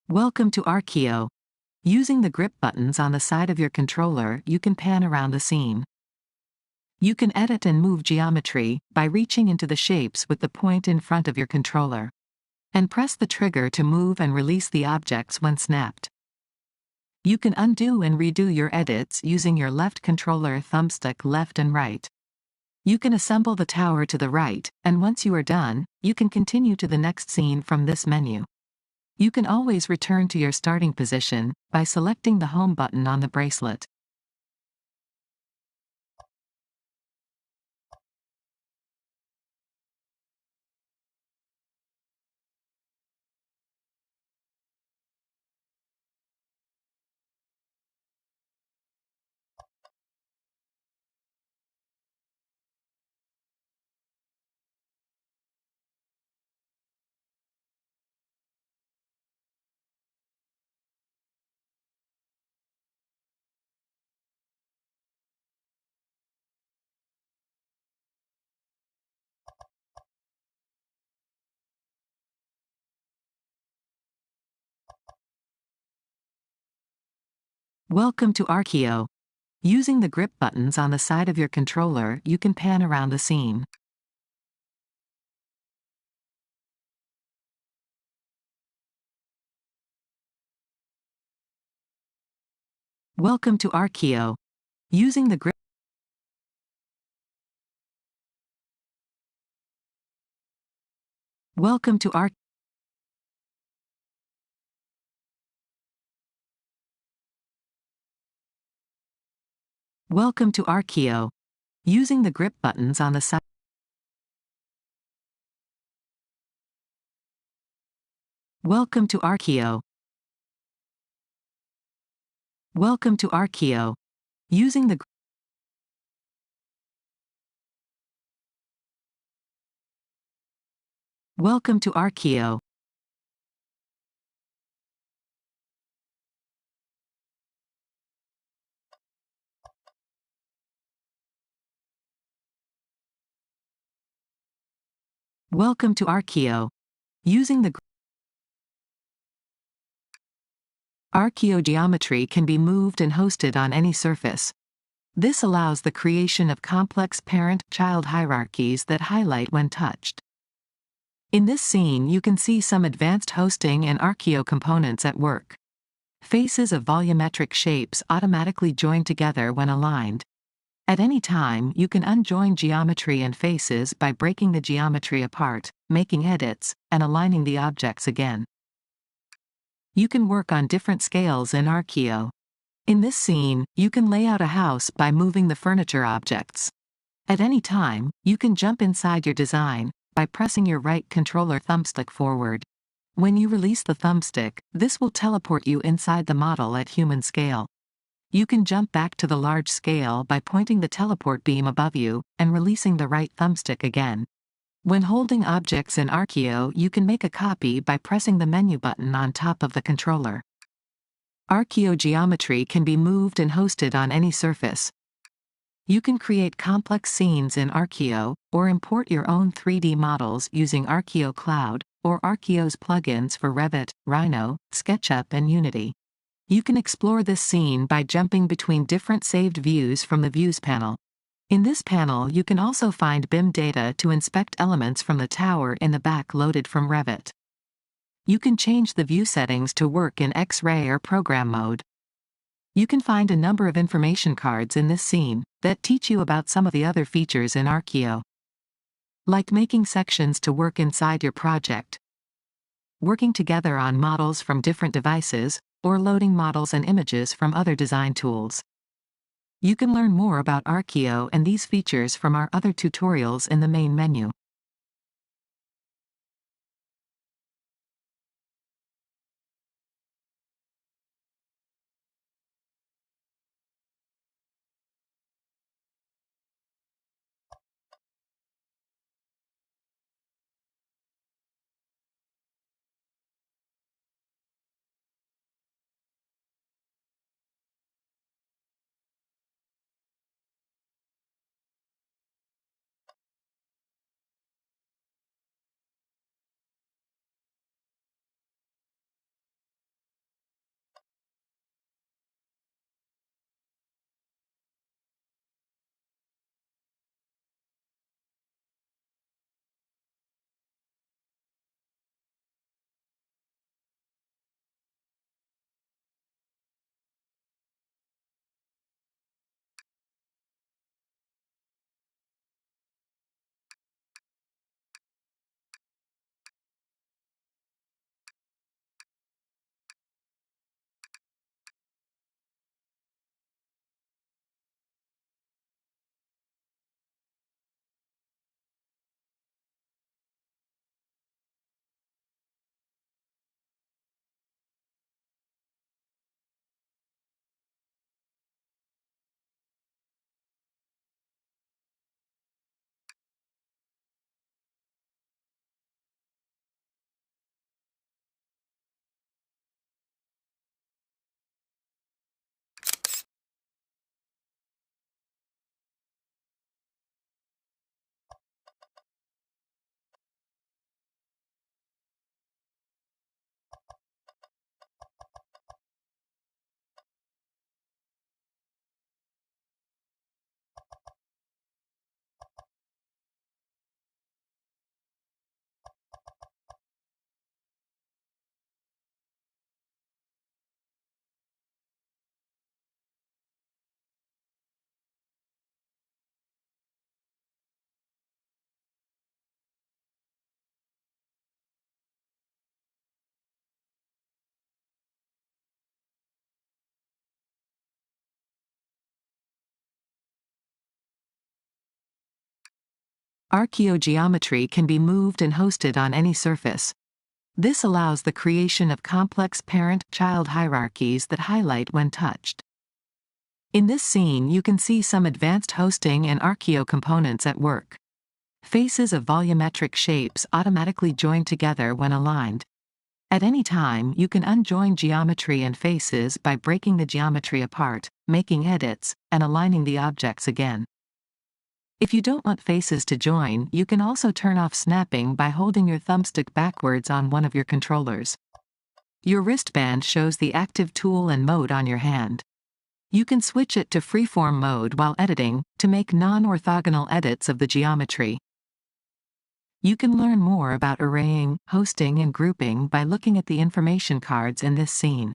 Welcome to Arkio. Using the grip buttons on the side of your controller, you can pan around the scene. You can edit and move geometry by reaching into the shapes with the point in front of your controller. And press the trigger to move and release the objects when snapped. You can undo and redo your edits using your left controller thumbstick left and right. You can assemble the tower to the right, and once you are done, you can continue to the next scene from this menu. You can always return to your starting position by selecting the home button on the bracelet. Welcome to Arkio. Using the grip buttons on the side of your controller, you can pan around the scene. Welcome to Arkio. Using the grip Welcome to Ar Welcome to Arkio. Using the grip buttons on the side Welcome to Arkio. Welcome to Arkio. Using the Welcome to Arkio. Welcome to Arkio. Using the Arkio geometry can be moved and hosted on any surface. This allows the creation of complex parent-child hierarchies that highlight when touched. In this scene, you can see some advanced hosting and Arkio components at work. Faces of volumetric shapes automatically join together when aligned. At any time, you can unjoin geometry and faces by breaking the geometry apart, making edits, and aligning the objects again. You can work on different scales in Arkio. In this scene, you can lay out a house by moving the furniture objects. At any time, you can jump inside your design by pressing your right controller thumbstick forward. When you release the thumbstick, this will teleport you inside the model at human scale. You can jump back to the large scale by pointing the teleport beam above you and releasing the right thumbstick again. When holding objects in Arkio, you can make a copy by pressing the menu button on top of the controller. Arkio geometry can be moved and hosted on any surface. You can create complex scenes in Arkio, or import your own 3D models using Arkio Cloud, or Arkio's plugins for Revit, Rhino, SketchUp and Unity. You can explore this scene by jumping between different saved views from the Views panel. In this panel, you can also find BIM data to inspect elements from the tower in the back loaded from Revit. You can change the view settings to work in X-ray or program mode. You can find a number of information cards in this scene that teach you about some of the other features in Arkio, like making sections to work inside your project, working together on models from different devices, or loading models and images from other design tools. You can learn more about Arkio and these features from our other tutorials in the main menu. Arkio geometry can be moved and hosted on any surface. This allows the creation of complex parent-child hierarchies that highlight when touched. In this scene, you can see some advanced hosting and Arkio components at work. Faces of volumetric shapes automatically join together when aligned. At any time, you can unjoin geometry and faces by breaking the geometry apart, making edits, and aligning the objects again. If you don't want faces to join, you can also turn off snapping by holding your thumbstick backwards on one of your controllers. Your wristband shows the active tool and mode on your hand. You can switch it to freeform mode while editing, to make non-orthogonal edits of the geometry. You can learn more about arraying, hosting and grouping by looking at the information cards in this scene.